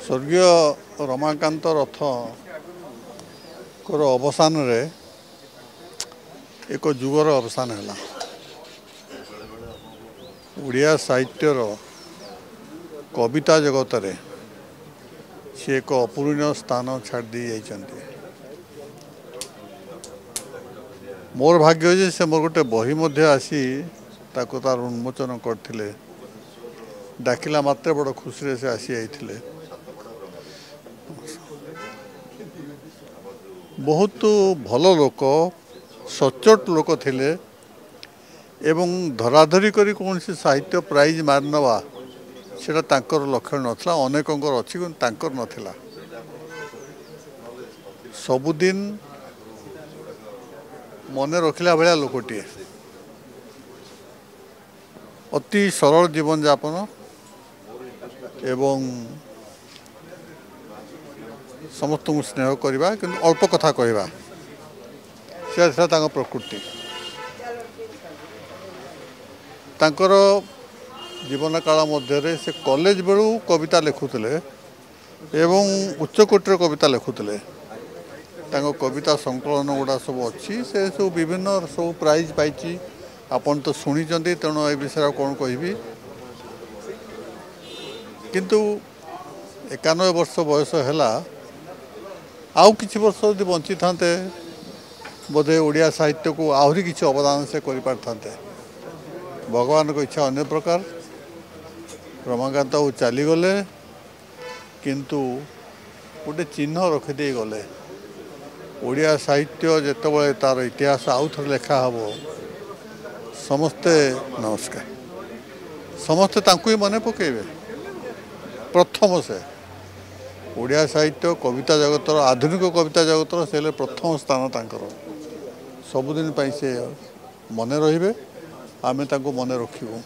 स्वर्गीय रमाकांत रथर अवसान रे एक जुगर अवसान है। उड़िया साहित्यर कविता जगत रे सी एक अपूरणीय स्थान छाड़ दी जाइछन्ति। मोर भाग्य जे से मोर गोटे बही मध्य आसी ताको तार उन्मोचन करथिले। डाकिला मात्र बड़ खुशी से आसी आइथिले। बहुत भल लोक सचोट लोक थिले एवं धराधरी करी कौन सी साहित्य प्राइज मारनवा सेटा तांकर लक्षण नथला। अनेकंकर अछि किंतु तांकर नथिला। सबुदिन मने रखिला भलिया लोकटिए अति सरल जीवन यापन एवं समस्त स्नेह करवा किंतु अल्प कथा कहवा से प्रकृति। तांकर जीवन काल मध्य से कॉलेज बेलू कविता लिखुले एवं उच्चकोटर कविता लिखुले। कविता संकलन गुड़ा सब अच्छी से सब विभिन्न सब प्राइज पाई। आपन तो शुणी तेणु ए विषय कौन कहबी किंतु 91 वर्ष बयस है आउ किछि वर्ष यदि बंची थांते बोधे ओडिया साहित्य को आहरी किछि अवदान से करि पारथांते। भगवान को इच्छा अन्य प्रकार। रमाकांत चली गले किंतु गोटे चिन्ह रखिदे गले। ओडिया साहित्य जेतेबेले तार इतिहास आउ थरे लेखा हबो समस्ते नमस्कार समस्ते तांकु ही मने पकेबे। प्रथम से ओडिया साहित्य कविता जगतर आधुनिक कविता जगतर से प्रथम स्थान तांकर सबुदिन से मने रहिबे। आमे तांको मने रखिबो।